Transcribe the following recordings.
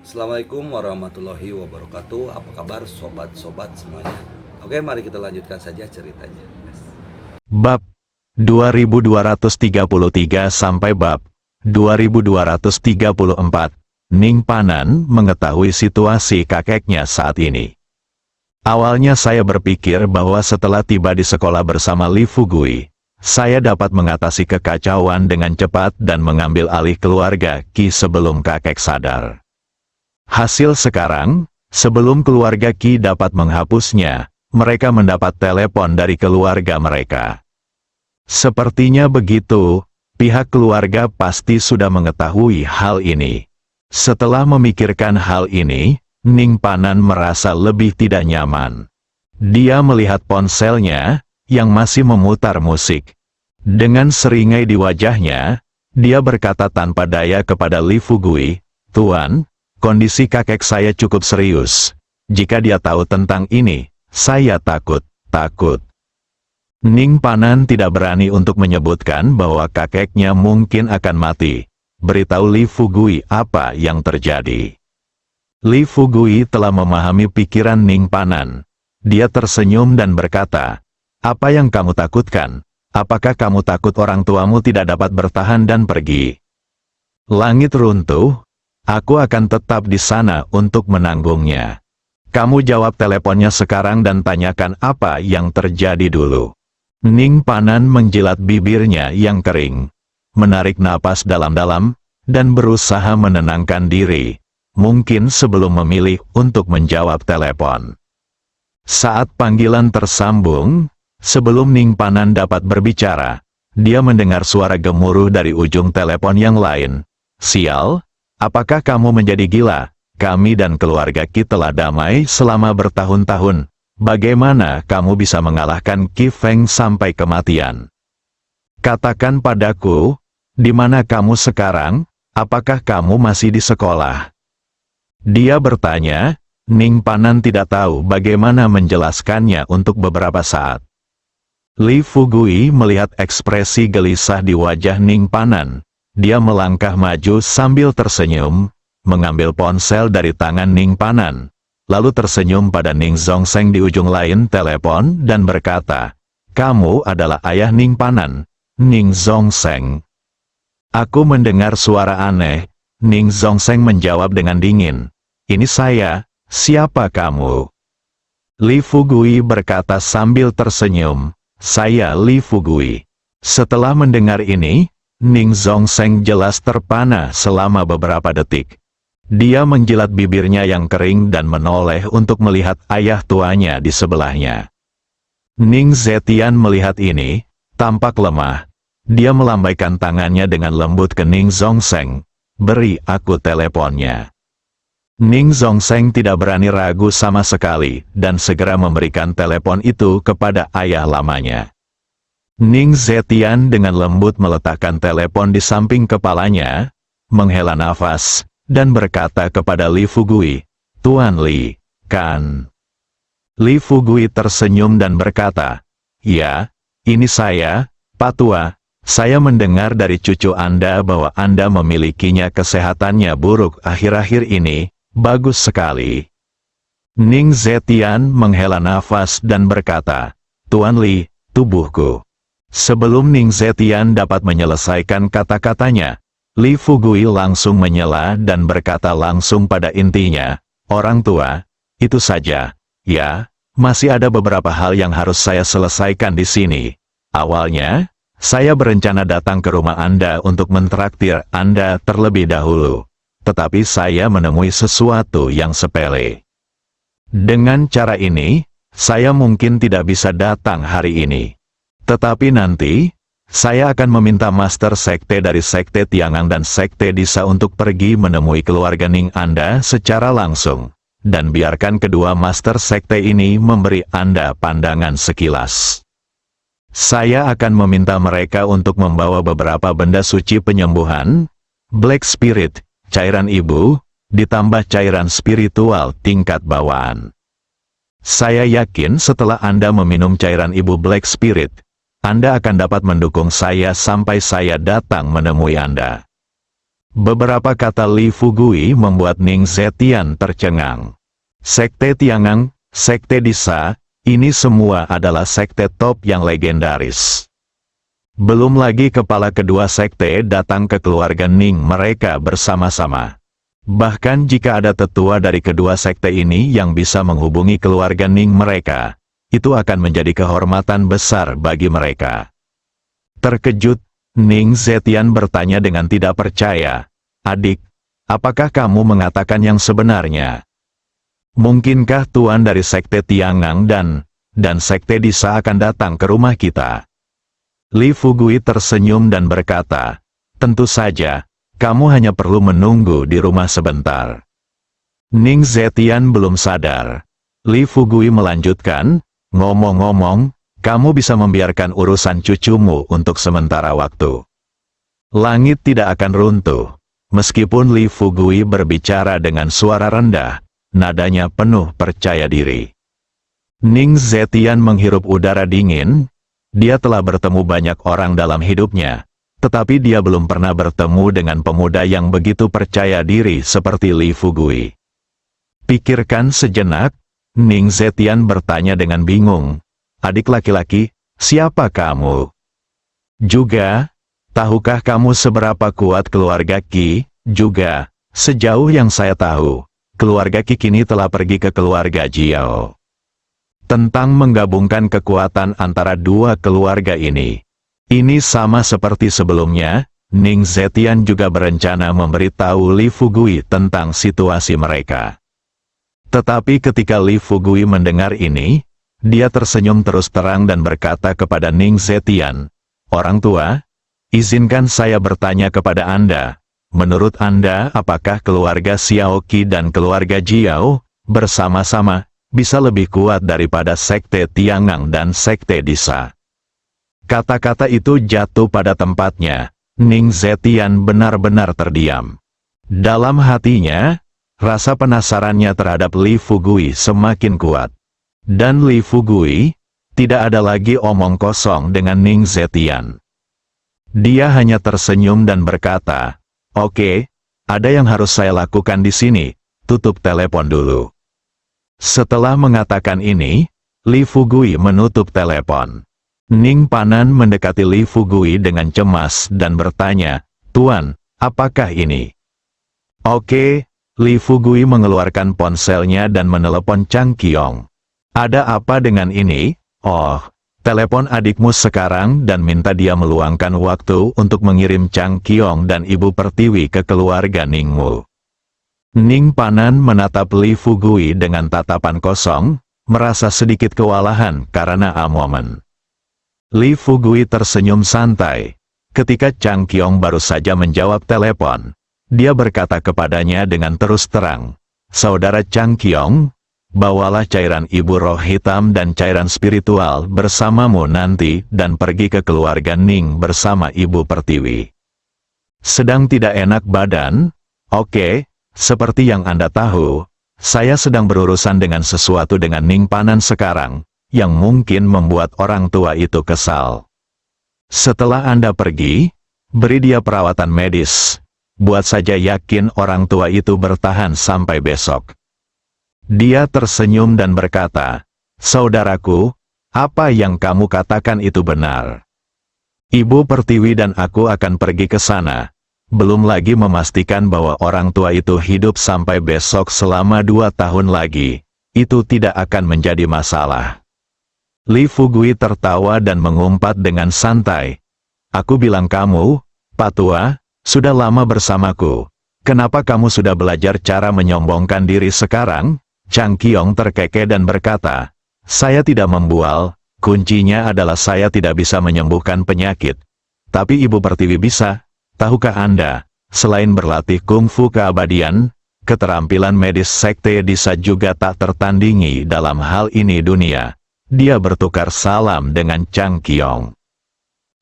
Assalamualaikum warahmatullahi wabarakatuh. Apa kabar sobat-sobat semuanya? Oke, mari kita lanjutkan saja ceritanya. Bab 2233 sampai bab 2234. Ning Panan mengetahui situasi kakeknya saat ini. Awalnya saya berpikir bahwa setelah tiba di sekolah bersama Li Fugui, saya dapat mengatasi kekacauan dengan cepat dan mengambil alih keluarga Qi sebelum kakek sadar. Hasil sekarang, sebelum keluarga Qi dapat menghapusnya, mereka mendapat telepon dari keluarga mereka. Sepertinya begitu, pihak keluarga pasti sudah mengetahui hal ini. Setelah memikirkan hal ini, Ning Panan merasa lebih tidak nyaman. Dia melihat ponselnya, yang masih memutar musik. Dengan seringai di wajahnya, dia berkata tanpa daya kepada Li Fugui, "Tuan, kondisi kakek saya cukup serius. Jika dia tahu tentang ini, saya takut." Ning Panan tidak berani untuk menyebutkan bahwa kakeknya mungkin akan mati. Beritahu Li Fugui apa yang terjadi. Li Fugui telah memahami pikiran Ning Panan. Dia tersenyum dan berkata, "Apa yang kamu takutkan? Apakah kamu takut orang tuamu tidak dapat bertahan dan pergi? Langit runtuh, aku akan tetap di sana untuk menanggungnya. Kamu jawab teleponnya sekarang dan tanyakan apa yang terjadi dulu." Ning Panan menjilat bibirnya yang kering, menarik napas dalam-dalam, dan berusaha menenangkan diri, mungkin sebelum memilih untuk menjawab telepon. Saat panggilan tersambung, sebelum Ning Panan dapat berbicara, dia mendengar suara gemuruh dari ujung telepon yang lain. "Sial, apakah kamu menjadi gila? Kami dan keluarga Qi telah damai selama bertahun-tahun. Bagaimana kamu bisa mengalahkan Qi Feng sampai kematian? Katakan padaku, di mana kamu sekarang? Apakah kamu masih di sekolah?" Dia bertanya. Ning Panan tidak tahu bagaimana menjelaskannya untuk beberapa saat. Li Fugui melihat ekspresi gelisah di wajah Ning Panan. Dia melangkah maju sambil tersenyum, mengambil ponsel dari tangan Ning Panan, lalu tersenyum pada Ning Zongseng di ujung lain telepon dan berkata, "Kamu adalah ayah Ning Panan, Ning Zongseng." "Aku mendengar suara aneh." Ning Zongseng menjawab dengan dingin, "Ini saya, siapa kamu?" Li Fugui berkata sambil tersenyum, "Saya Li Fugui." Setelah mendengar ini, Ning Zongseng jelas terpana selama beberapa detik. Dia menjilat bibirnya yang kering dan menoleh untuk melihat ayah tuanya di sebelahnya. Ning Zetian melihat ini, tampak lemah. Dia melambaikan tangannya dengan lembut ke Ning Zongseng. "Beri aku teleponnya." Ning Zongseng tidak berani ragu sama sekali, dan segera memberikan telepon itu kepada ayah lamanya. Ning Zetian dengan lembut meletakkan telepon di samping kepalanya, menghela nafas, dan berkata kepada Li Fugui, "Tuan Li, kan?" Li Fugui tersenyum dan berkata, "Ya, ini saya, Pak Tua. Saya mendengar dari cucu Anda bahwa Anda memilikinya kesehatannya buruk akhir-akhir ini. Bagus sekali." Ning Zetian menghela nafas dan berkata, "Tuan Li, tubuhku." Sebelum Ning Zetian dapat menyelesaikan kata-katanya, Li Fugui langsung menyela dan berkata langsung pada intinya, "Orang tua, itu saja. Ya, masih ada beberapa hal yang harus saya selesaikan di sini. Awalnya, saya berencana datang ke rumah Anda untuk mentraktir Anda terlebih dahulu. Tetapi saya menemui sesuatu yang sepele. Dengan cara ini, saya mungkin tidak bisa datang hari ini. Tetapi nanti, saya akan meminta Master Sekte dari Sekte Tiangang dan Sekte Disa untuk pergi menemui keluarga Ning Anda secara langsung, dan biarkan kedua Master Sekte ini memberi Anda pandangan sekilas. Saya akan meminta mereka untuk membawa beberapa benda suci penyembuhan, Black Spirit, cairan ibu, ditambah cairan spiritual tingkat bawaan. Saya yakin setelah Anda meminum cairan ibu Black Spirit, Anda akan dapat mendukung saya sampai saya datang menemui Anda." Beberapa kata Li Fugui membuat Ning Zetian tercengang. Sekte Tiangang, Sekte Disa, ini semua adalah sekte top yang legendaris. Belum lagi kepala kedua sekte datang ke keluarga Ning mereka bersama-sama. Bahkan jika ada tetua dari kedua sekte ini yang bisa menghubungi keluarga Ning mereka, itu akan menjadi kehormatan besar bagi mereka. Terkejut, Ning Zetian bertanya dengan tidak percaya, "Adik, apakah kamu mengatakan yang sebenarnya? Mungkinkah tuan dari Sekte Tiangang dan Sekte Disa akan datang ke rumah kita?" Li Fugui tersenyum dan berkata, "Tentu saja, kamu hanya perlu menunggu di rumah sebentar." Ning Zetian belum sadar. Li Fugui melanjutkan, "Ngomong-ngomong, kamu bisa membiarkan urusan cucumu untuk sementara waktu. Langit tidak akan runtuh." Meskipun Li Fugui berbicara dengan suara rendah, nadanya penuh percaya diri. Ning Zetian menghirup udara dingin. Dia telah bertemu banyak orang dalam hidupnya, tetapi dia belum pernah bertemu dengan pemuda yang begitu percaya diri seperti Li Fugui. Pikirkan sejenak, Ning Zetian bertanya dengan bingung, "Adik laki-laki, siapa kamu? Juga, tahukah kamu seberapa kuat keluarga Qi? Juga, sejauh yang saya tahu, keluarga Qi kini telah pergi ke keluarga Jiao." Tentang menggabungkan kekuatan antara dua keluarga ini. Ini sama seperti sebelumnya, Ning Zetian juga berencana memberitahu Li Fugui tentang situasi mereka. Tetapi ketika Li Fugui mendengar ini, dia tersenyum terus terang dan berkata kepada Ning Zetian, "Orang tua, izinkan saya bertanya kepada Anda. Menurut Anda, apakah keluarga Xiao Qi dan keluarga Jiao bersama-sama bisa lebih kuat daripada Sekte Tiangang dan Sekte Disa?" Kata-kata itu jatuh pada tempatnya. Ning Zetian benar-benar terdiam. Dalam hatinya, rasa penasarannya terhadap Li Fugui semakin kuat. Dan Li Fugui tidak ada lagi omong kosong dengan Ning Zetian. Dia hanya tersenyum dan berkata, "Oke, ada yang harus saya lakukan di sini, tutup telepon dulu." Setelah mengatakan ini, Li Fugui menutup telepon. Ning Panan mendekati Li Fugui dengan cemas dan bertanya, "Tuan, apakah ini?" "Oke." Li Fugui mengeluarkan ponselnya dan menelepon Chang Qiong. "Ada apa dengan ini?" "Oh, telepon adikmu sekarang dan minta dia meluangkan waktu untuk mengirim Chang Qiong dan Ibu Pertiwi ke keluarga Ningmu." Ning Panan menatap Li Fugui dengan tatapan kosong, merasa sedikit kewalahan karena momen. Li Fugui tersenyum santai. Ketika Chang Qiong baru saja menjawab telepon, dia berkata kepadanya dengan terus terang, "Saudara Chang Qiong, bawalah cairan ibu roh hitam dan cairan spiritual bersamamu nanti dan pergi ke keluarga Ning bersama Ibu Pertiwi. Sedang tidak enak badan? Oke. Seperti yang Anda tahu, saya sedang berurusan dengan sesuatu dengan Ning Panan sekarang, yang mungkin membuat orang tua itu kesal. Setelah Anda pergi, beri dia perawatan medis. Buat saja yakin orang tua itu bertahan sampai besok." Dia tersenyum dan berkata, "Saudaraku, apa yang kamu katakan itu benar. Ibu Pertiwi dan aku akan pergi ke sana. Belum lagi memastikan bahwa orang tua itu hidup sampai besok selama 2 tahun lagi. Itu tidak akan menjadi masalah." Li Fugui tertawa dan mengumpat dengan santai, "Aku bilang kamu, Pak Tua, sudah lama bersamaku. Kenapa kamu sudah belajar cara menyombongkan diri sekarang?" Chang Qiong terkekeh dan berkata, "Saya tidak membual, kuncinya adalah saya tidak bisa menyembuhkan penyakit. Tapi Ibu Pertiwi bisa. Tahukah Anda, selain berlatih kungfu keabadian, keterampilan medis Sekte Disa juga tak tertandingi dalam hal ini dunia." Dia bertukar salam dengan Chang Qiong.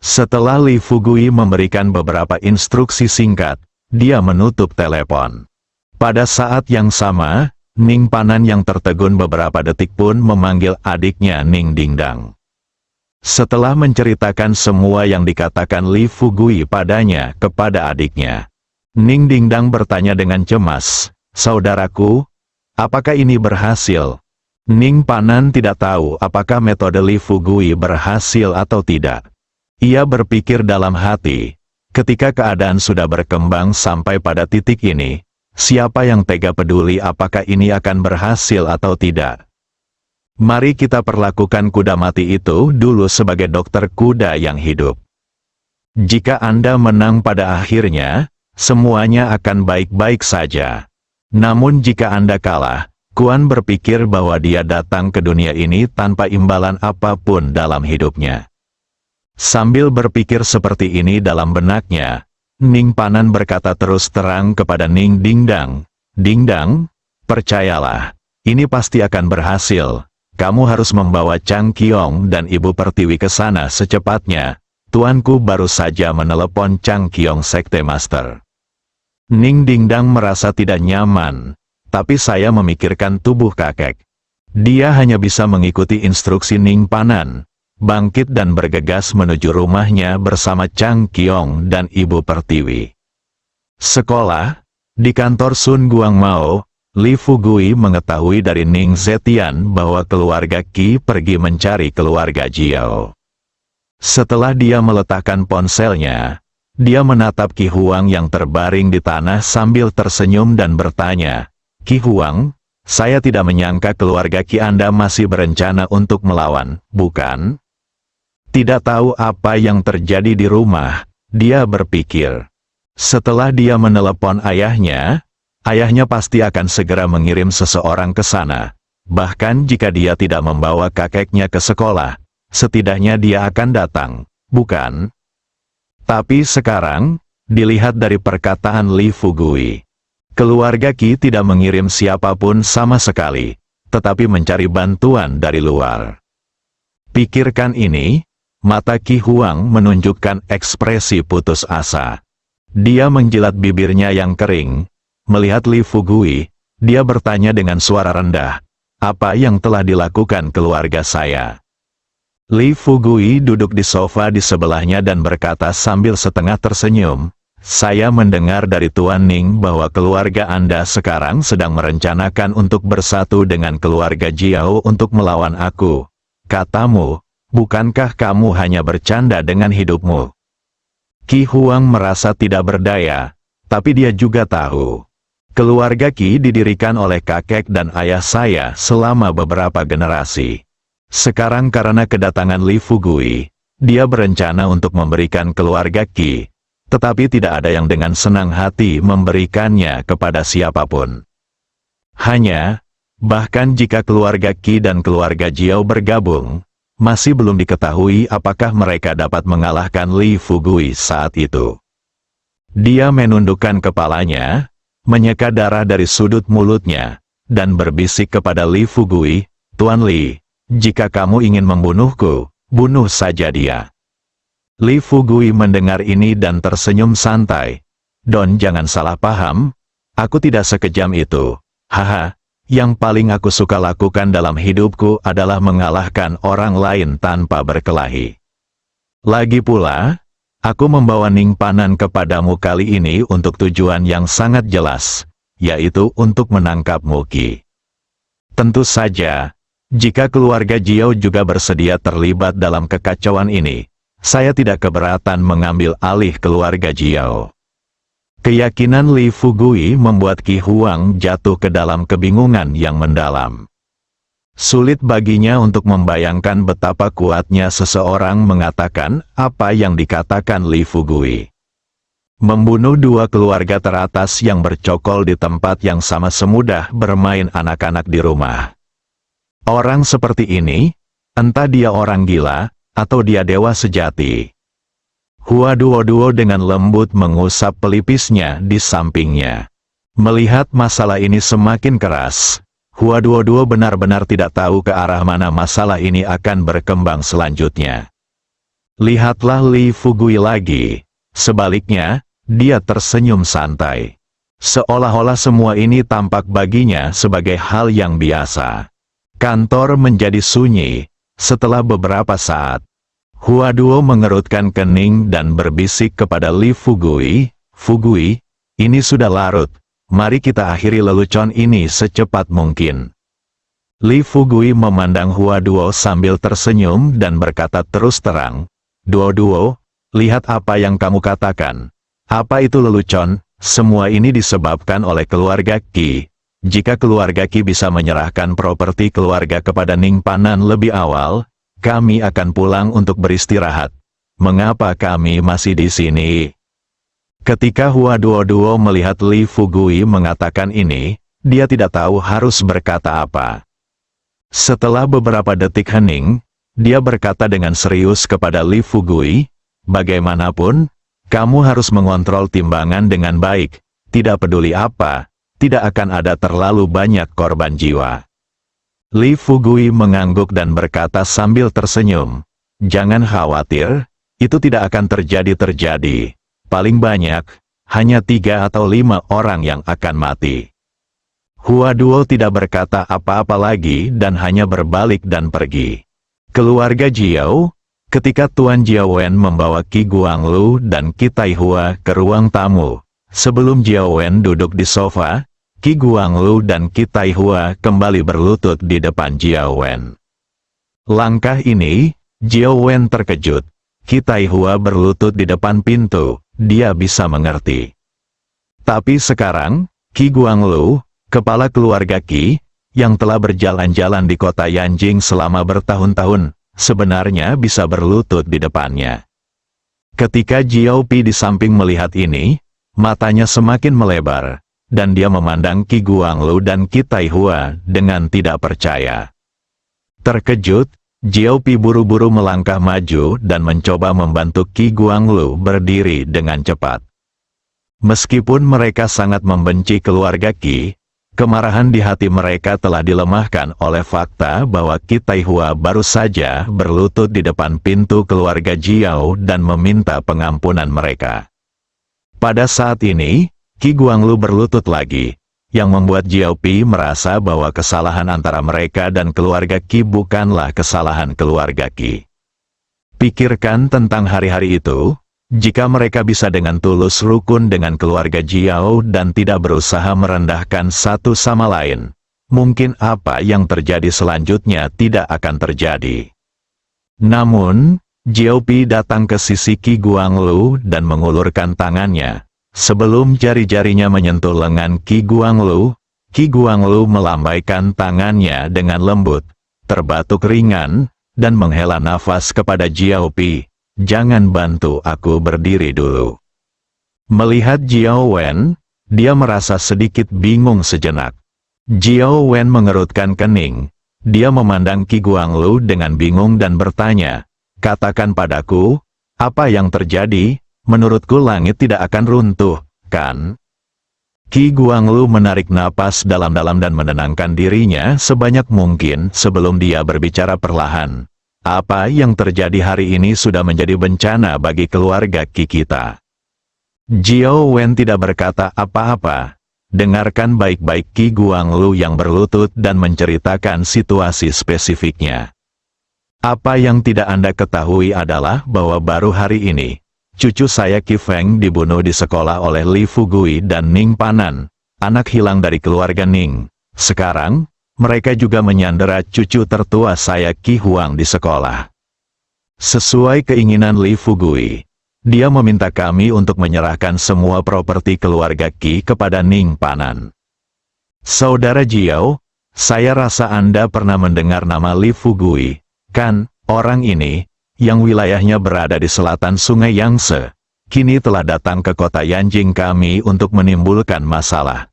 Setelah Li Fugui memberikan beberapa instruksi singkat, dia menutup telepon. Pada saat yang sama, Ning Panan yang tertegun beberapa detik pun memanggil adiknya Ning Dingdang. Setelah menceritakan semua yang dikatakan Li Fugui padanya kepada adiknya, Ning Dingdang bertanya dengan cemas, "Saudaraku, apakah ini berhasil?" Ning Panan tidak tahu apakah metode Li Fugui berhasil atau tidak. Ia berpikir dalam hati, ketika keadaan sudah berkembang sampai pada titik ini, siapa yang tega peduli apakah ini akan berhasil atau tidak? Mari kita perlakukan kuda mati itu dulu sebagai dokter kuda yang hidup. Jika Anda menang pada akhirnya, semuanya akan baik-baik saja. Namun jika Anda kalah, Kuan berpikir bahwa dia datang ke dunia ini tanpa imbalan apapun dalam hidupnya. Sambil berpikir seperti ini dalam benaknya, Ning Panan berkata terus terang kepada Ning Dingdang, "Dingdang, percayalah, ini pasti akan berhasil. Kamu harus membawa Chang Qiong dan Ibu Pertiwi ke sana secepatnya. Tuanku baru saja menelepon Chang Qiong Sekte Master." Ning Dingdang merasa tidak nyaman. Tapi saya memikirkan tubuh kakek. Dia hanya bisa mengikuti instruksi Ning Panan, bangkit dan bergegas menuju rumahnya bersama Chang Qiong dan Ibu Pertiwi. Sekolah, di kantor Sun Guangmao, Li Fugui mengetahui dari Ning Zetian bahwa keluarga Qi pergi mencari keluarga Jiao. Setelah dia meletakkan ponselnya, dia menatap Qi Huang yang terbaring di tanah sambil tersenyum dan bertanya, "Qi Huang, saya tidak menyangka keluarga Qi Anda masih berencana untuk melawan, bukan?" Tidak tahu apa yang terjadi di rumah, dia berpikir. Setelah dia menelepon ayahnya, ayahnya pasti akan segera mengirim seseorang ke sana. Bahkan jika dia tidak membawa kakeknya ke sekolah, setidaknya dia akan datang, bukan? Tapi sekarang, dilihat dari perkataan Li Fugui, keluarga Qi tidak mengirim siapapun sama sekali, tetapi mencari bantuan dari luar. Pikirkan ini, mata Qi Huang menunjukkan ekspresi putus asa. Dia menjilat bibirnya yang kering. Melihat Li Fugui, dia bertanya dengan suara rendah, "Apa yang telah dilakukan keluarga saya?" Li Fugui duduk di sofa di sebelahnya dan berkata sambil setengah tersenyum, "Saya mendengar dari Tuan Ning bahwa keluarga Anda sekarang sedang merencanakan untuk bersatu dengan keluarga Jiao untuk melawan aku. Katamu, bukankah kamu hanya bercanda dengan hidupmu?" Qi Huang merasa tidak berdaya, tapi dia juga tahu. Keluarga Qi didirikan oleh kakek dan ayah saya selama beberapa generasi. Sekarang karena kedatangan Li Fugui, dia berencana untuk memberikan keluarga Qi, tetapi tidak ada yang dengan senang hati memberikannya kepada siapapun. Bahkan jika keluarga Qi dan keluarga Jiao bergabung, masih belum diketahui apakah mereka dapat mengalahkan Li Fugui saat itu. Dia menundukkan kepalanya, menyeka darah dari sudut mulutnya, dan berbisik kepada Li Fugui, "Tuan Li, jika kamu ingin membunuhku, bunuh saja dia." Li Fugui mendengar ini dan tersenyum santai. "Don, jangan salah paham, aku tidak sekejam itu. Haha, yang paling aku suka lakukan dalam hidupku adalah mengalahkan orang lain tanpa berkelahi. Lagi pula, aku membawa Ning Panan kepadamu kali ini untuk tujuan yang sangat jelas, yaitu untuk menangkapmu Qi. Tentu saja, jika keluarga Jiao juga bersedia terlibat dalam kekacauan ini, saya tidak keberatan mengambil alih keluarga Jiao." Keyakinan Li Fugui membuat Qi Huang jatuh ke dalam kebingungan yang mendalam. Sulit baginya untuk membayangkan betapa kuatnya seseorang mengatakan apa yang dikatakan Li Fugui. Membunuh dua keluarga teratas yang bercokol di tempat yang sama semudah bermain anak-anak di rumah. Orang seperti ini, entah dia orang gila, atau dia dewa sejati. Hua Duo dengan lembut mengusap pelipisnya di sampingnya. Melihat masalah ini semakin keras, Hua Duo benar-benar tidak tahu ke arah mana masalah ini akan berkembang selanjutnya. Lihatlah Li Fugui lagi. Sebaliknya, dia tersenyum santai. Seolah-olah semua ini tampak baginya sebagai hal yang biasa. Kantor menjadi sunyi. Setelah beberapa saat, Hua Duo mengerutkan kening dan berbisik kepada Li Fugui, "Fugui, ini sudah larut. Mari kita akhiri lelucon ini secepat mungkin. Li Fugui memandang Hua Duo sambil tersenyum dan berkata terus terang, Duo, lihat apa yang kamu katakan. Apa itu lelucon? Semua ini disebabkan oleh keluarga Qi. Jika keluarga Qi bisa menyerahkan properti keluarga kepada Ning Panan lebih awal, kami akan pulang untuk beristirahat. Mengapa kami masih di sini? Ketika Hua Duo melihat Li Fugui mengatakan ini, dia tidak tahu harus berkata apa. Setelah beberapa detik hening, dia berkata dengan serius kepada Li Fugui, bagaimanapun, kamu harus mengontrol timbangan dengan baik, tidak peduli apa, tidak akan ada terlalu banyak korban jiwa. Li Fugui mengangguk dan berkata sambil tersenyum, jangan khawatir, itu tidak akan terjadi. Paling banyak, hanya 3 atau 5 orang yang akan mati. Hua Duo tidak berkata apa-apa lagi dan hanya berbalik dan pergi. Keluarga Jiao, ketika Tuan Jiao Wen membawa Qi Guanglu dan Qi Taihua ke ruang tamu, sebelum Jiao Wen duduk di sofa, Qi Guanglu dan Qi Taihua kembali berlutut di depan Jiao Wen. Langkah ini, Jiao Wen terkejut. Qi Taihua berlutut di depan pintu, dia bisa mengerti. Tapi sekarang, Qi Guanglu, kepala keluarga Qi, yang telah berjalan-jalan di kota Yanjing selama bertahun-tahun, sebenarnya bisa berlutut di depannya. Ketika Jiao Pi di samping melihat ini, matanya semakin melebar, dan dia memandang Qi Guanglu dan Qi Taihua dengan tidak percaya. Terkejut, Jiao Pi buru-buru melangkah maju dan mencoba membantu Qi Guanglu berdiri dengan cepat. Meskipun mereka sangat membenci keluarga Qi, kemarahan di hati mereka telah dilemahkan oleh fakta bahwa Qi Taihua baru saja berlutut di depan pintu keluarga Jiao dan meminta pengampunan mereka. Pada saat ini, Qi Guanglu berlutut lagi, yang membuat Jiao Pi merasa bahwa kesalahan antara mereka dan keluarga Qi bukanlah kesalahan keluarga Qi. Pikirkan tentang hari-hari itu, jika mereka bisa dengan tulus rukun dengan keluarga Jiao dan tidak berusaha merendahkan satu sama lain, mungkin apa yang terjadi selanjutnya tidak akan terjadi. Namun, Jiao Pi datang ke sisi Qi Guanglu dan mengulurkan tangannya. Sebelum jari-jarinya menyentuh lengan Qi Guanglu melambaikan tangannya dengan lembut, terbatuk ringan, dan menghela nafas kepada Jiao Pi, jangan bantu aku berdiri dulu. Melihat Jiao Wen, dia merasa sedikit bingung sejenak. Jiao Wen mengerutkan kening, dia memandang Qi Guanglu dengan bingung dan bertanya, katakan padaku, apa yang terjadi? Menurutku langit tidak akan runtuh, kan? Qi Guanglu menarik napas dalam-dalam dan menenangkan dirinya sebanyak mungkin sebelum dia berbicara perlahan. Apa yang terjadi hari ini sudah menjadi bencana bagi keluarga Qi kita. Jiao Wen tidak berkata apa-apa. Dengarkan baik-baik Qi Guanglu yang berlutut dan menceritakan situasi spesifiknya. Apa yang tidak Anda ketahui adalah bahwa baru hari ini, cucu saya Qi Feng dibunuh di sekolah oleh Li Fugui dan Ning Panan, anak hilang dari keluarga Ning. Sekarang, mereka juga menyandera cucu tertua saya Qi Huang di sekolah. Sesuai keinginan Li Fugui, dia meminta kami untuk menyerahkan semua properti keluarga Qi kepada Ning Panan. Saudara Jiao, saya rasa Anda pernah mendengar nama Li Fugui, kan? Orang ini, yang wilayahnya berada di selatan Sungai Yangtze, kini telah datang ke kota Yanjing kami untuk menimbulkan masalah.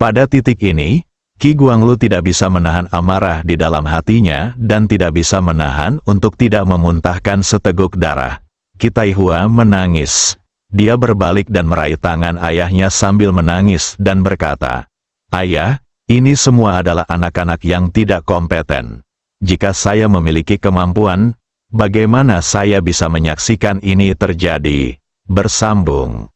Pada titik ini, Qi Guanglu tidak bisa menahan amarah di dalam hatinya dan tidak bisa menahan untuk tidak memuntahkan seteguk darah. Qi Taihua menangis. Dia berbalik dan meraih tangan ayahnya sambil menangis dan berkata, "Ayah, ini semua adalah anak-anak yang tidak kompeten. Jika saya memiliki kemampuan, bagaimana saya bisa menyaksikan ini terjadi?" Bersambung.